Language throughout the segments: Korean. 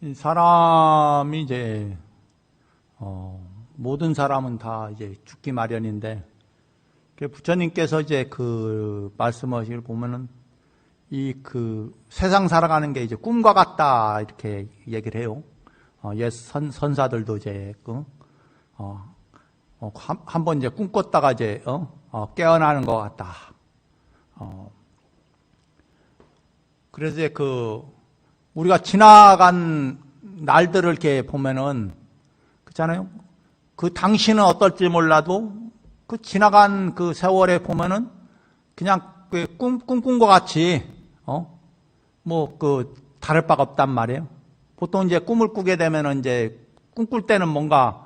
이 사람이 이제 모든 사람은 다 이제 죽기 마련인데, 부처님께서 이제 그 말씀하시길 보면은 이 그 세상 살아가는 게 이제 꿈과 같다 이렇게 얘기를 해요. 옛 선사들도 이제 한번 이제 꿈꿨다가 이제 깨어나는 것 같다. 그래서 이제 우리가 지나간 날들을 이렇게 보면은 그렇잖아요. 그 당시는 어떨지 몰라도 그 지나간 그 세월에 보면은 그냥 꿈꾼 것 같이 다를 바가 없단 말이에요. 보통 이제 꿈을 꾸게 되면은 이제 꿈꿀 때는 뭔가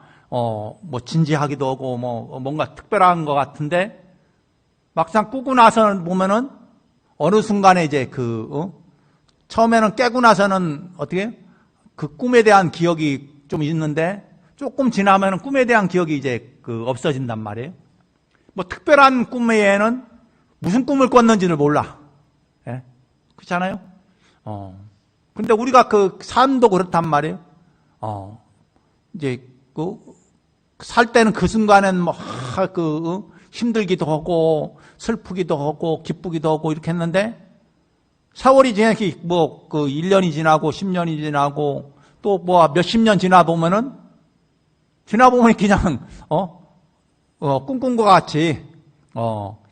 진지하기도 하고 뭔가 특별한 것 같은데, 막상 꾸고 나서 보면은 어느 순간에 이제 처음에는 깨고 나서는 어떻게 그 꿈에 대한 기억이 좀 있는데, 조금 지나면은 꿈에 대한 기억이 이제 없어진단 말이에요. 특별한 꿈 외에는 무슨 꿈을 꿨는지를 몰라. 예? 그렇잖아요? 근데 우리가 삶도 그렇단 말이에요. 이제 살 때는 그 순간엔 힘들기도 하고 슬프기도 하고 기쁘기도 하고 이렇게 했는데, 세월이 지나서 1년이 지나고 10년이 지나고 또 몇십 년 지나보면 그냥 꿈꾼 것 같이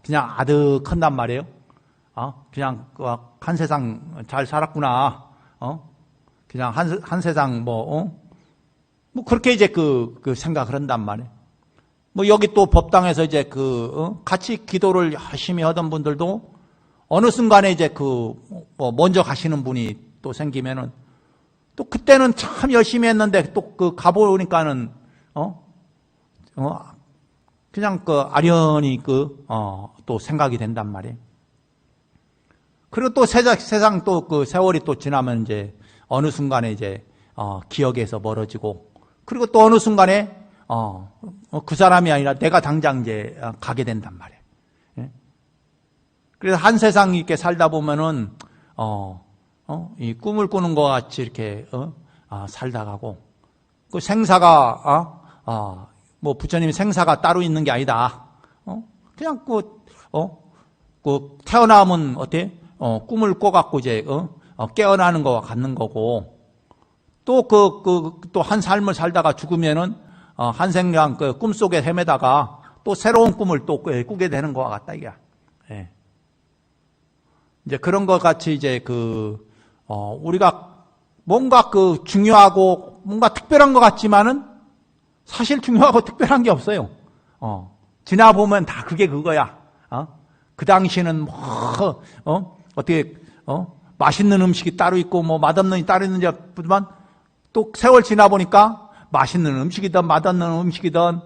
그냥 아득한단 말이에요. 그냥 한 세상 잘 살았구나. 그냥 한 세상 그렇게 이제 생각을 한단 말이에요. 여기 또 법당에서 이제 같이 기도를 열심히 하던 분들도 어느 순간에 이제 먼저 가시는 분이 또 생기면은, 또 그때는 참 열심히 했는데 또 가보니까는 그냥 아련히 또 생각이 된단 말이에요. 그리고 또 세상 또 세월이 또 지나면 이제 어느 순간에 이제 기억에서 멀어지고, 그리고 또 어느 순간에 그 사람이 아니라 내가 당장 이제 가게 된단 말이에요. 예? 그래서 한 세상 이렇게 살다 보면은 이 꿈을 꾸는 것 같이 이렇게 살다 가고, 그 생사가 부처님 생사가 따로 있는 게 아니다. 그냥 태어나면 어때? 꿈을 꿔갖고 이제 깨어나는 거와 같는 거고, 또 또 한 삶을 살다가 죽으면은 한 생명 꿈속에 헤매다가 또 새로운 꿈을 또 꾸게 되는 거와 같다 이게. 예. 이제 그런 것 같이 이제 우리가 뭔가 중요하고 뭔가 특별한 것 같지만은 사실 중요하고 특별한 게 없어요. 지나보면 다 그게 그거야. 그 당시에는 어떻게 맛있는 음식이 따로 있고 맛없는 게 따로 있는지 모르지만, 또 세월 지나보니까 맛있는 음식이든 맛없는 음식이든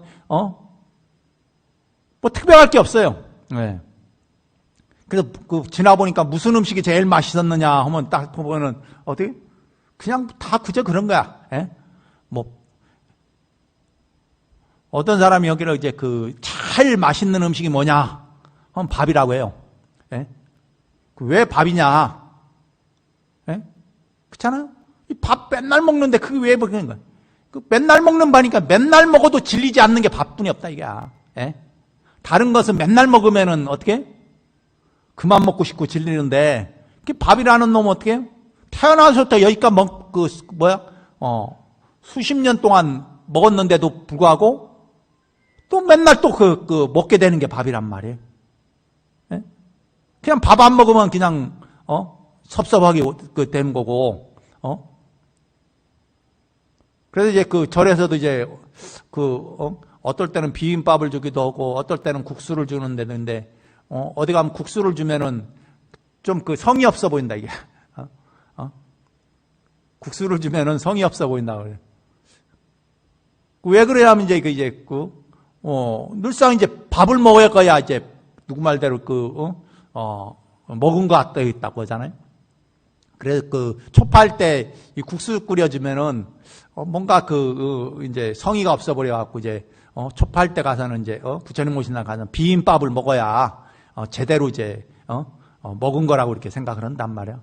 특별할 게 없어요. 네. 그래서 지나보니까 무슨 음식이 제일 맛있었느냐 하면 딱 보면은 어떻게 그냥 다 그저 그런 거야. 예? 어떤 사람이 여기를 이제 제일 맛있는 음식이 뭐냐 하면 밥이라고 해요. 예? 왜 밥이냐? 예? 그렇잖아요? 이 밥 맨날 먹는데 그게 왜 먹는 거야? 맨날 먹는 밥이니까 맨날 먹어도 질리지 않는 게 밥뿐이 없다 이게. 예? 다른 것은 맨날 먹으면은 어떻게? 그만 먹고 싶고 질리는데, 밥이라는 놈은 어떻게 해요? 태어나서부터 여기까지 수십 년 동안 먹었는데도 불구하고 또 맨날 또 먹게 되는 게 밥이란 말이에요. 예? 그냥 밥 안 먹으면 그냥 섭섭하게 되는 거고. 그래서 이제 절에서도 이제 어떨 때는 비빔밥을 주기도 하고 어떨 때는 국수를 주는 데인데, 어디 가면 국수를 주면은 좀 성의 없어 보인다 이게. 국수를 주면은 성의 없어 보인다 그래. 왜 그래야면 이제 늘상 이제 밥을 먹어야 거야 이제 누구 말대로 먹은 거 같다 있다고 하잖아요. 그래서 초파할 때 이 국수 끓여주면은 뭔가 이제 성의가 없어 버려 갖고 이제 초파할 때 가서는 이제 부처님 오신 날 가서 비빔밥을 먹어야 제대로 이제 먹은 거라고 이렇게 생각을 한단 말이야.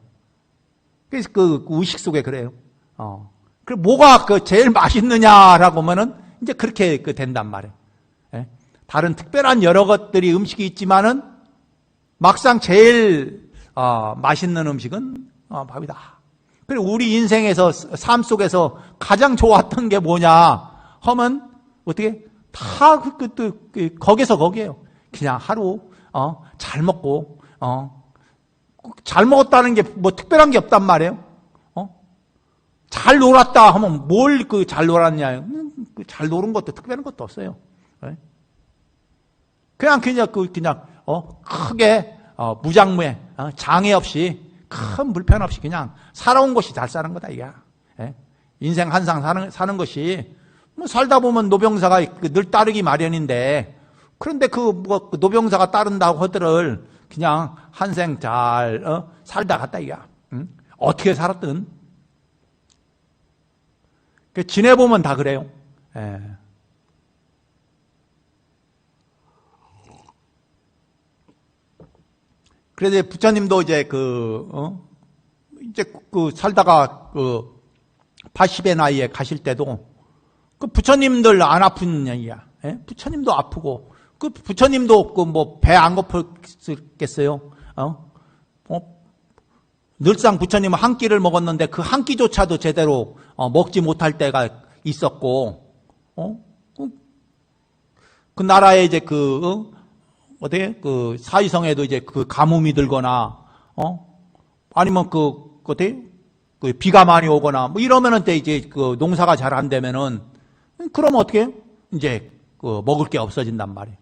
그래서 그 의식 속에 그래요. 그럼 뭐가 그 제일 맛있느냐라고 하면은 이제 그렇게 된단 말이에요. 예? 다른 특별한 여러 것들이 음식이 있지만은 막상 제일 맛있는 음식은 밥이다. 그리고 우리 인생에서 삶 속에서 가장 좋았던 게 뭐냐 하면 어떻게 다 거기서 거기에요. 그냥 하루 잘 먹고 잘 먹었다는 게 뭐 특별한 게 없단 말이에요. 잘 놀았다 하면 뭘 잘 놀았냐? 잘 노는 것도 특별한 것도 없어요. 그냥 크게 무장무해 장애 없이 큰 불편 없이 그냥 살아온 것이 잘 사는 거다 이게. 인생 한상 사는 것이 뭐 살다 보면 노병사가 늘 따르기 마련인데 그런데 그 노병사가 따른다고 하더를 그냥 한생 잘 살다 갔다 이게. 어떻게 살았든 지내보면 다 그래요. 그래서 부처님도 이제 살다가 80의 나이에 가실 때도 부처님들 안 아픈 얘기야. 부처님도 아프고 부처님도 뭐 배 안 고팠겠어요. 늘상 부처님은 한 끼를 먹었는데 그 한 끼조차도 제대로 먹지 못할 때가 있었고, 그 나라에 이제 사위성에도 이제 가뭄이 들거나, 아니면 비가 많이 오거나, 뭐 이러면은 때 이제 농사가 잘 안 되면은, 그러면 어떻게? 이제 먹을 게 없어진단 말이에요.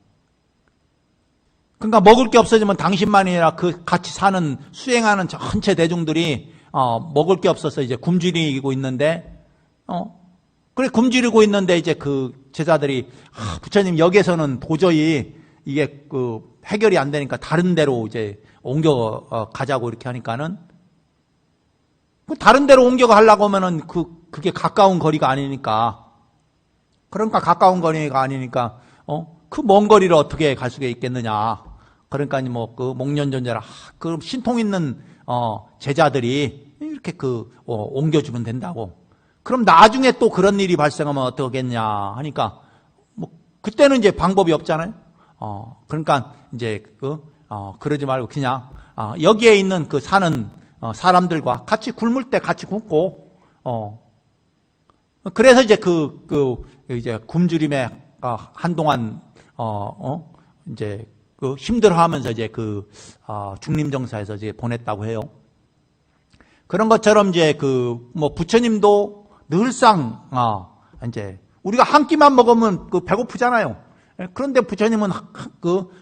그러니까 먹을 게 없어지면 당신만이 아니라 같이 사는, 수행하는 전체 대중들이, 먹을 게 없어서 이제 굶주리고 있는데, 그래, 굶주리고 있는데 이제 제자들이, 부처님 여기에서는 도저히 이게 해결이 안 되니까 다른 데로 이제 옮겨 가자고 이렇게 하니까는, 다른 데로 옮겨 가려고 하면은 그게 가까운 거리가 아니니까, 그러니까 가까운 거리가 아니니까, 그 먼 거리를 어떻게 갈 수가 있겠느냐. 그러니까 목련존자라 그 신통 있는 제자들이 이렇게 옮겨주면 된다고. 그럼 나중에 또 그런 일이 발생하면 어떻겠냐 하니까 그때는 이제 방법이 없잖아요. 그러니까 이제 그러지 말고 그냥 여기에 있는 사는 사람들과 같이 굶을 때 같이 굶고 그래서 이제 이제 굶주림에 한동안 이제 힘들어하면서 이제 중림정사에서 이제 보냈다고 해요. 그런 것처럼 이제 부처님도 늘상 이제 우리가 한 끼만 먹으면 배고프잖아요. 그런데 부처님은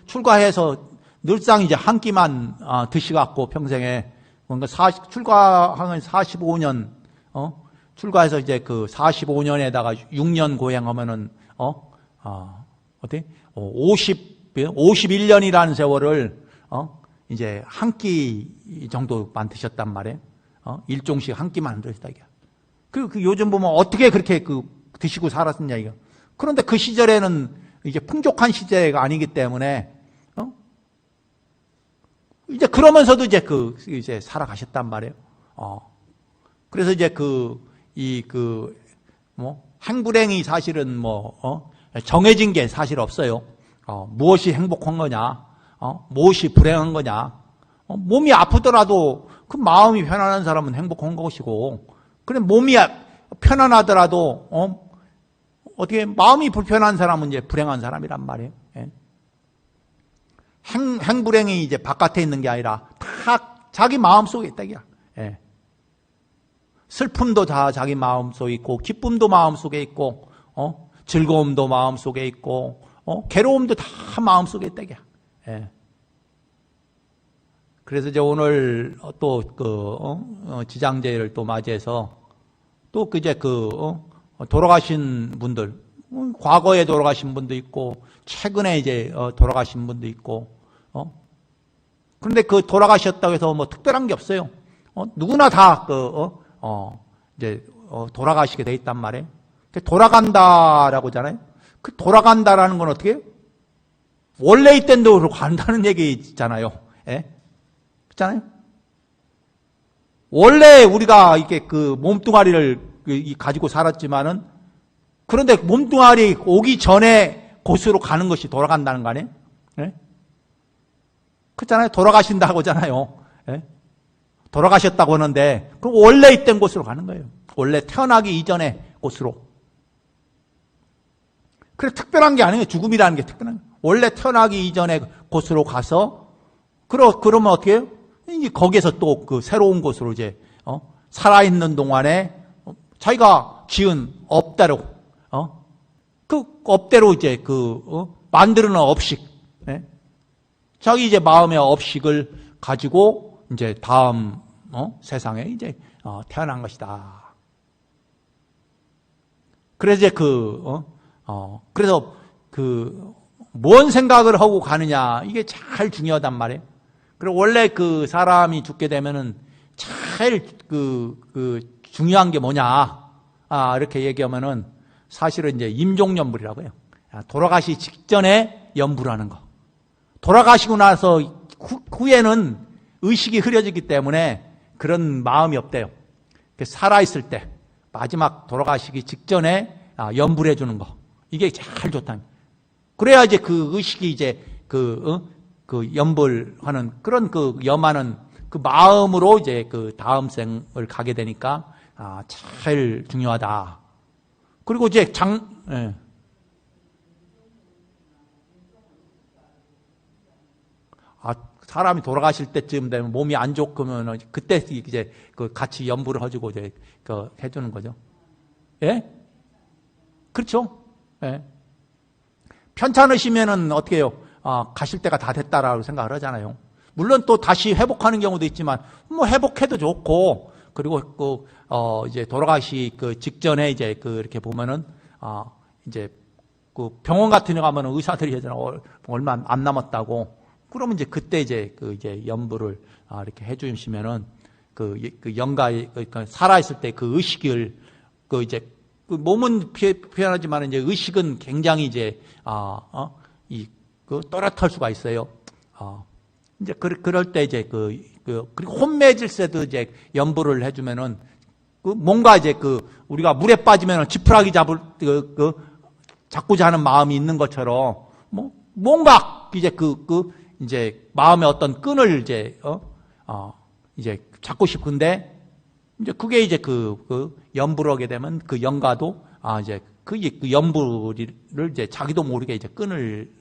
출가해서 늘상 이제 한 끼만 드시갖고 평생에 뭔가 출가한 45년 출가해서 이제 45년에다가 6년 고행하면은 어때? 51년이라는 세월을 이제 한 끼 정도만 드셨단 말이에요. 일종씩 한 끼만 드셨다 이게. 요즘 보면 어떻게 그렇게 드시고 살았느냐 이거. 그런데 그 시절에는 이제 풍족한 시대가 아니기 때문에 이제 그러면서도 이제 살아가셨단 말이에요. 그래서 이제 행불행이 사실은 정해진 게 사실 없어요. 무엇이 행복한 거냐, 무엇이 불행한 거냐. 몸이 아프더라도 그 마음이 편안한 사람은 행복한 것이고, 그래 몸이 편안하더라도 어떻게 마음이 불편한 사람은 이제 불행한 사람이란 말이에요. 예. 행불행이 이제 바깥에 있는 게 아니라 다 자기 마음 속에 있다 이야. 예. 슬픔도 다 자기 마음 속에 있고, 기쁨도 마음 속에 있고, 즐거움도 마음 속에 있고, 괴로움도 다 마음 속에 있다 이야. 예. 그래서 이제 오늘 또 지장제를 또 맞이해서 또 돌아가신 분들, 과거에 돌아가신 분도 있고 최근에 이제 돌아가신 분도 있고, 그런데 돌아가셨다고 해서 뭐 특별한 게 없어요. 누구나 다 이제 돌아가시게 돼 있단 말이에요. 돌아간다라고 하잖아요. 돌아간다라는 건 어떻게 해요? 원래 있던 데로 간다는 얘기잖아요. 예? 그렇잖아요? 원래 우리가 이렇게 몸뚱아리를 가지고 살았지만은, 그런데 몸뚱아리 오기 전에 곳으로 가는 것이 돌아간다는 거 아니에요? 예? 그렇잖아요. 돌아가신다고 하잖아요. 예? 돌아가셨다고 하는데, 그럼 원래 있던 곳으로 가는 거예요. 원래 태어나기 이전의 곳으로. 그래, 특별한 게 아니에요. 죽음이라는 게 특별한 거예요. 원래 태어나기 이전의 곳으로 가서, 그러면 어떻게 해요? 이제 거기에서 또 그 새로운 곳으로 이제, 살아있는 동안에 자기가 지은 업대로, 그 업대로 이제 만드는 업식, 예? 자기 이제 마음의 업식을 가지고 이제 다음, 세상에 이제, 태어난 것이다. 그래서 이제 그래서 뭔 생각을 하고 가느냐, 이게 제일 중요하단 말이에요. 그리고 원래 그 사람이 죽게 되면은 제일 중요한 게 뭐냐, 이렇게 얘기하면은 사실은 이제 임종연불이라고 해요. 돌아가시기 직전에 연불하는 거. 돌아가시고 나서 후에는 의식이 흐려지기 때문에 그런 마음이 없대요. 살아있을 때, 마지막 돌아가시기 직전에 연불해 주는 거. 이게 제일 좋다. 그래야 이제 그 의식이 이제 연불하는 그런 염하는 그 마음으로 이제 그 다음 생을 가게 되니까 제일 중요하다. 그리고 이제 예. 사람이 돌아가실 때쯤 되면 몸이 안 좋으면 그때 이제 같이 연불을 해주고 이제 해주는 거죠. 예? 그렇죠? 예. 편찮으시면은 어떻게 해요? 가실 때가 다 됐다라고 생각을 하잖아요. 물론 또 다시 회복하는 경우도 있지만, 뭐 회복해도 좋고, 그리고 이제 돌아가시 직전에 이제 이렇게 보면은, 이제 병원 같은 데 가면은 의사들이 하잖아요. 얼마 안 남았다고. 그러면 이제 그때 이제 이제 연부를 이렇게 해주시면은 영가, 그러니까 살아있을 때 그 의식을 이제 몸은 표현하지만 이제 의식은 굉장히 이제 또렷할 수가 있어요. 이제 그럴 때 이제 그리고 혼매질세도 이제 연부를 해주면은 뭔가 이제 우리가 물에 빠지면은 지푸라기 잡고자 하는 마음이 있는 것처럼 뭔가 이제 이제 마음의 어떤 끈을 이제 이제 잡고 싶은데 이제 그게 이제 연부를 하게 되면 그 영가도 이제 그 연부를 이제 자기도 모르게 이제 끈을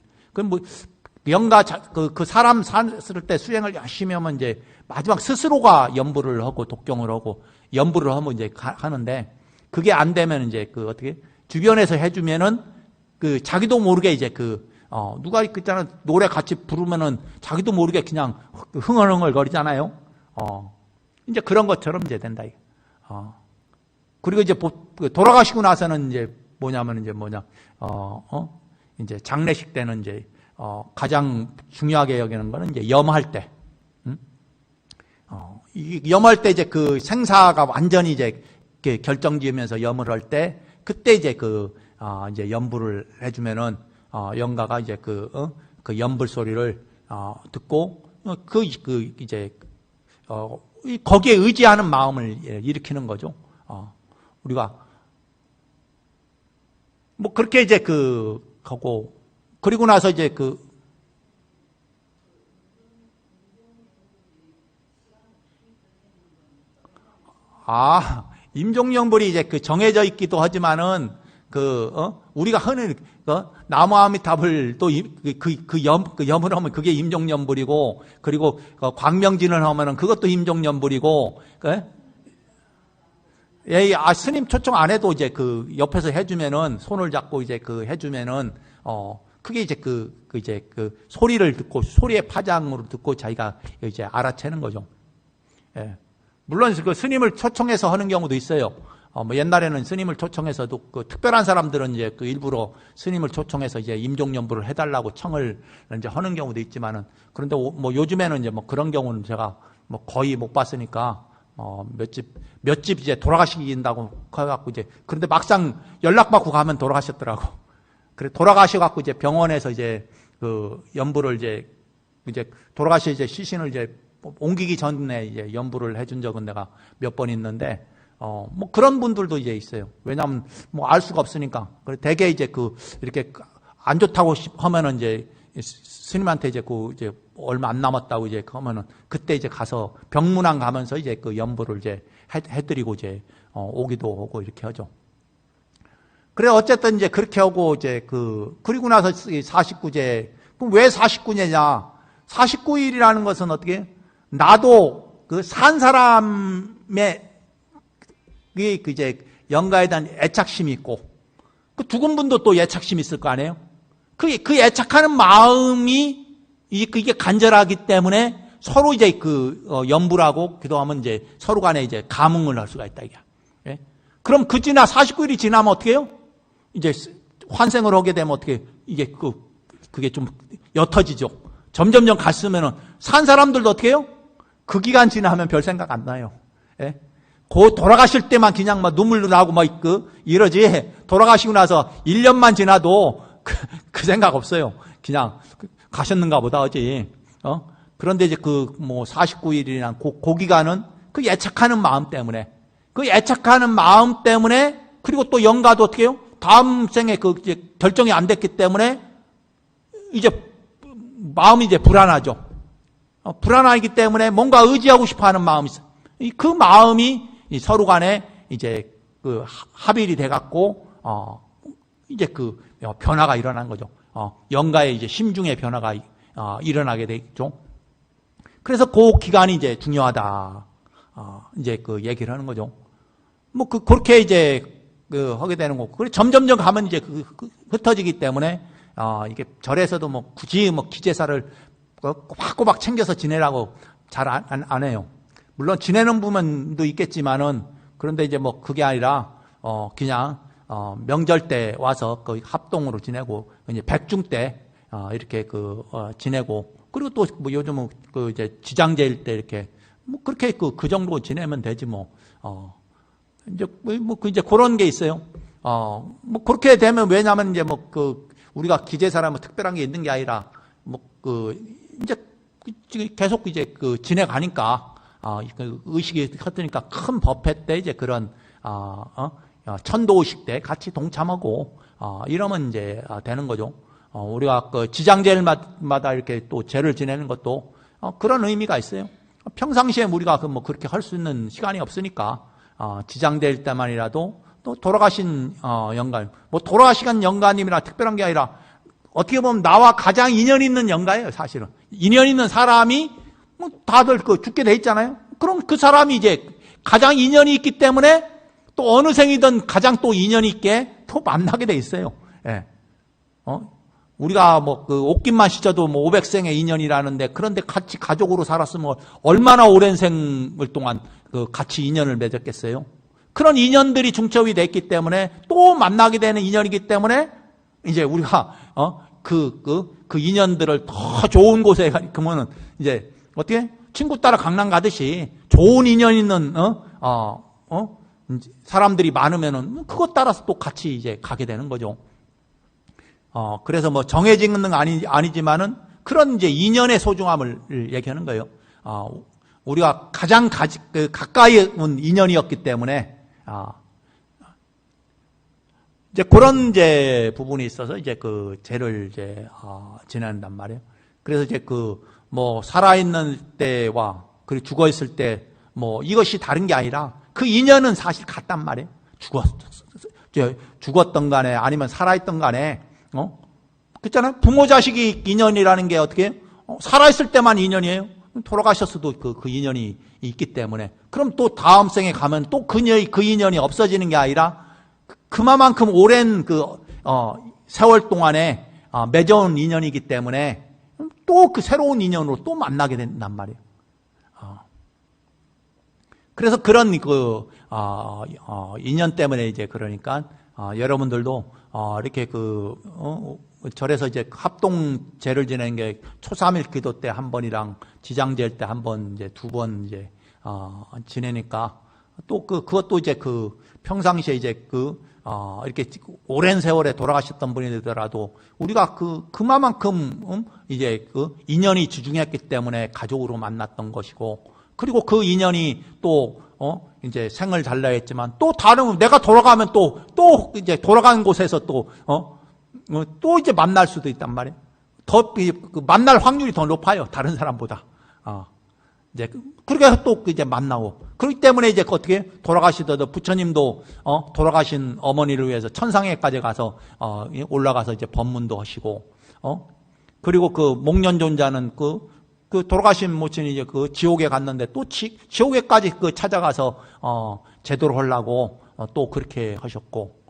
영가 그 사람 살았을 때 수행을 열심히 하면 이제 마지막 스스로가 연부를 하고 독경을 하고 연부를 하면 이제 하는데 그게 안 되면 이제 어떻게 주변에서 해주면은 자기도 모르게 이제 누가 있잖아 노래 같이 부르면은 자기도 모르게 그냥 흥얼흥얼 거리잖아요. 이제 그런 것처럼 이제 된다. 그리고 이제 돌아가시고 나서는 이제 이제 장례식 때는 이제 가장 중요하게 여기는 거는 이제 염할 때. 이 염할 때 이제 생사가 완전히 이제 결정지으면서 염을 할 때 그때 이제 이제 연부를 해주면은 영가가 이제 연불 소리를 듣고 이제 거기에 의지하는 마음을 일으키는 거죠. 우리가 그렇게 이제 하고 그리고 나서 이제 임종연불이 이제 정해져 있기도 하지만은 우리가 흔히 나무아미탑을 또 염을 하면 그게 임종연불이고 그리고 광명진을 하면은 그것도 임종연불이고 스님 초청 안 해도 이제 옆에서 해주면은 손을 잡고 이제 해주면은 그게 이제 이제 소리를 듣고 소리의 파장으로 듣고 자기가 이제 알아채는 거죠. 예. 물론 스님을 초청해서 하는 경우도 있어요. 옛날에는 스님을 초청해서도 특별한 사람들은 이제 일부러 스님을 초청해서 이제 임종연부를 해달라고 청을 이제 하는 경우도 있지만은 그런데 요즘에는 이제 그런 경우는 제가 거의 못 봤으니까 몇 집 이제 돌아가시긴다고 해갖고 이제 그런데 막상 연락받고 가면 돌아가셨더라고. 그래 돌아가셔갖고 이제 병원에서 이제 연부를 이제 돌아가시 이제 시신을 이제 옮기기 전에 이제 연부를 해준 적은 내가 몇 번 있는데 뭐 그런 분들도 이제 있어요. 왜냐하면 뭐 알 수가 없으니까. 그래 대개 이제 이렇게 안 좋다고 하면은 이제 스님한테 이제 이제 얼마 안 남았다고 이제 하면은 그때 이제 가서 병문안 가면서 이제 연부를 이제 해드리고 이제 오기도 오고 이렇게 하죠. 그래 어쨌든 이제 그렇게 하고 이제 그리고 나서 49제. 그럼 왜 49제냐? 49일이라는 것은 어떻게? 나도 산 사람의 이제 영가에 대한 애착심이 있고 그 죽은 분도 또 애착심이 있을 거 아니에요? 그 애착하는 마음이 이게 간절하기 때문에 서로 이제 연부를 하고 기도하면 이제 서로 간에 이제 감흥을 할 수가 있다 이게. 예? 그럼 49일이 지나면 어떻게 해요? 이제 환생을 하게 되면 어떻게 이게 그게 좀 옅어지죠. 점점점 갔으면은 산 사람들도 어떻게 해요? 그 기간 지나면 별 생각 안 나요. 예? 돌아가실 때만 그냥 막 눈물 나고 막 이러지. 돌아가시고 나서 1년만 지나도 그 생각 없어요. 그냥 가셨는가 보다 하지. 그런데 이제 49일이라는 그 기간은 그 애착하는 마음 때문에 그리고 또 영가도 어떻게 해요? 다음 생에 이제 결정이 안 됐기 때문에 이제 마음이 이제 불안하죠. 불안하기 때문에 뭔가 의지하고 싶어 하는 마음이 있어요. 그 마음이 서로 간에 이제 합일이 돼갖고, 이제 변화가 일어난 거죠. 영가의 이제 심중의 변화가, 일어나게 되겠죠. 그래서 그 기간이 이제 중요하다. 이제 얘기를 하는 거죠. 뭐, 그렇게 이제, 하게 되는 거고. 그리고 점점점 가면 이제 흩어지기 때문에, 이게 절에서도 뭐 굳이 뭐 기제사를 꼬박꼬박 챙겨서 지내라고 잘 안 해요. 물론 지내는 부분도 있겠지만은 그런데 이제 뭐 그게 아니라 그냥 명절 때 와서 합동으로 지내고 이제 백중 때 이렇게 지내고 그리고 또 뭐 요즘은 이제 지장제일 때 이렇게 뭐 그렇게 그 정도 지내면 되지 뭐 이제 이제 그런 게 있어요. 뭐 그렇게 되면 왜냐하면 이제 뭐 우리가 기제사라면 특별한 게 있는 게 아니라 뭐 이제 계속 이제 지내가니까 의식이 컸으니까 큰 법회 때 이제 그런 천도의식 때 같이 동참하고 이러면 이제 되는 거죠. 우리가 지장제일마다 이렇게 또 제를 지내는 것도 그런 의미가 있어요. 평상시에 우리가 뭐 그렇게 할 수 있는 시간이 없으니까 지장제일 때만이라도 또 돌아가신 영가님, 뭐 돌아가신 영가님이라 특별한 게 아니라 어떻게 보면 나와 가장 인연 있는 영가예요, 사실은. 인연 있는 사람이 뭐 다들 죽게 돼 있잖아요. 그럼 그 사람이 이제 가장 인연이 있기 때문에 또 어느 생이든 가장 또 인연이 있게 또 만나게 돼 있어요. 예. 우리가 뭐 옷깃만 씻어도 뭐 500생의 인연이라는데 그런데 같이 가족으로 살았으면 얼마나 오랜 생을 동안 같이 인연을 맺었겠어요. 그런 인연들이 중첩이 됐기 때문에 또 만나게 되는 인연이기 때문에 이제 우리가 그 인연들을 더 좋은 곳에 가면은 이제 어떻게 친구 따라 강남 가듯이 좋은 인연 있는 사람들이 많으면은 그것 따라서 또 같이 이제 가게 되는 거죠. 그래서 뭐 정해진 건 아니지만은 그런 이제 인연의 소중함을 얘기하는 거예요. 우리가 가장 가까이 온 인연이었기 때문에 이제 그런 이제 부분이 있어서 이제 제를 이제 지낸단 말이에요. 그래서 이제 뭐 살아있는 때와 그리고 죽어 있을 때 뭐 이것이 다른 게 아니라 그 인연은 사실 같단 말이에요. 죽었던 간에 아니면 살아있던 간에 그렇잖아요. 부모 자식이 인연이라는 게 어떻게 살아있을 때만 인연이에요. 돌아가셨어도 그 인연이 있기 때문에 그럼 또 다음 생에 가면 또 그 인연이 없어지는 게 아니라 그만큼 오랜 세월 동안에 맺어온 인연이기 때문에 또 그 새로운 인연으로 또 만나게 된단 말이에요. 그래서 그런 인연 때문에 이제 그러니까 여러분들도 이렇게 절에서 이제 합동제를 지내는 게 초삼일 기도 때 한 번이랑 지장제일 때 한 번 이제 두 번 이제 지내니까 또 그것도 이제 평상시에 이제 이렇게 오랜 세월에 돌아가셨던 분이더라도 우리가 그만큼 이제 인연이 주중했기 때문에 가족으로 만났던 것이고 그리고 그 인연이 또 이제 생을 잘라야 했지만 또 다른, 내가 돌아가면 또 이제 돌아가는 곳에서 또 이제 만날 수도 있단 말이에요. 더, 만날 확률이 더 높아요. 다른 사람보다. 이제, 그러니까 또 이제 만나고. 그렇기 때문에 이제 어떻게 돌아가시더라도 부처님도, 돌아가신 어머니를 위해서 천상에까지 가서, 올라가서 이제 법문도 하시고, 그리고 그 목련존자는 그 돌아가신 모친이 이제 그 지옥에 갔는데 또 지옥에까지 찾아가서, 제도를 하려고, 또 그렇게 하셨고,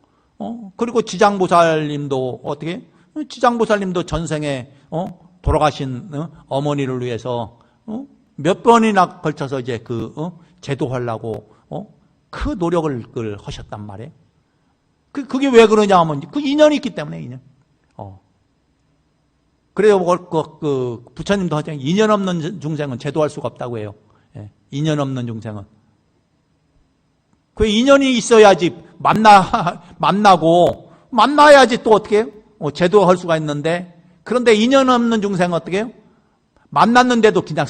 그리고 지장보살님도 어떻게, 지장보살님도 전생에, 돌아가신, 어머니를 위해서, 몇 번이나 걸쳐서 이제 제도하려고, 그 노력을 하셨단 말이에요. 그게 왜 그러냐 하면, 그 인연이 있기 때문에, 인연. 그래요, 부처님도 하잖아요. 인연 없는 중생은 제도할 수가 없다고 해요. 예, 인연 없는 중생은. 그 인연이 있어야지 만나고, 만나야지 또 어떻게 제도할 수가 있는데, 그런데 인연 없는 중생은 어떻게 해요? 만났는데도 그냥,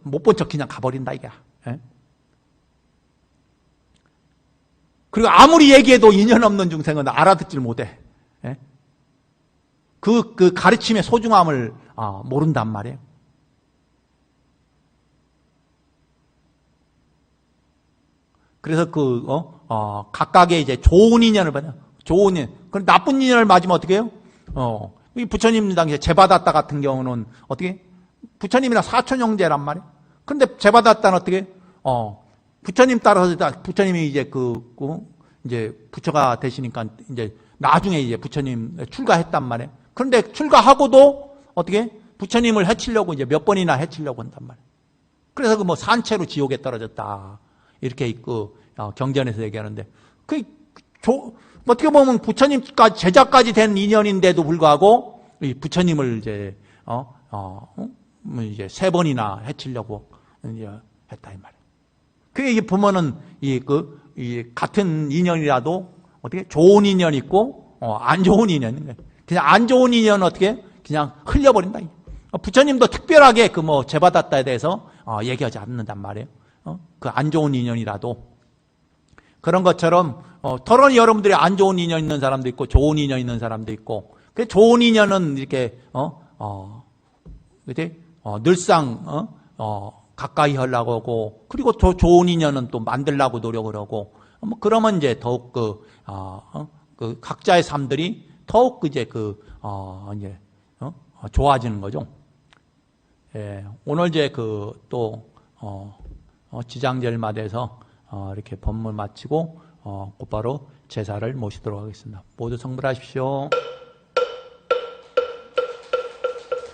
못 본 척 그냥 가버린다, 이게. 예? 그리고 아무리 얘기해도 인연 없는 중생은 알아듣질 못해. 예? 그 가르침의 소중함을 모른단 말이에요. 그래서 각각의 이제 좋은 인연을 받아요. 좋은 인연. 그럼 나쁜 인연을 맞으면 어떻게 해요? 이 부처님 당시에 제받았다 같은 경우는 어떻게? 부처님이랑 사촌 형제란 말이에요. 근데 제받았다는 어떻게? 부처님 따라서 부처님이 이제 이제 부처가 되시니까 이제 나중에 이제 부처님 출가했단 말이에요. 그런데 출가하고도 어떻게? 부처님을 해치려고 이제 몇 번이나 해치려고 한단 말이에요. 그래서 뭐 산채로 지옥에 떨어졌다. 이렇게 있고, 경전에서 얘기하는데, 어떻게 보면 부처님까지, 제자까지 된 인연인데도 불구하고, 이 부처님을 이제, 이제 3번이나 해치려고 이제 했다, 이 말이에요. 그게 보면은, 같은 인연이라도, 어떻게? 좋은 인연이 있고, 안 좋은 인연인 거예요. 그냥 안 좋은 인연은 어떻게? 그냥 흘려버린다. 부처님도 특별하게 제받았다에 대해서, 얘기하지 않는단 말이에요. 그 안 좋은 인연이라도. 그런 것처럼, 더러니 여러분들이 안 좋은 인연 있는 사람도 있고, 좋은 인연 있는 사람도 있고, 그 좋은 인연은 이렇게, 그치? 늘상, 가까이 하려고 하고, 그리고 더 좋은 인연은 또 만들려고 노력을 하고, 그러면 이제 더욱 각자의 삶들이 더욱 이제 이제, 좋아지는 거죠. 예, 오늘 이제 지장절마대에서 이렇게 법문 마치고 곧바로 제사를 모시도록 하겠습니다. 모두 성불하십시오.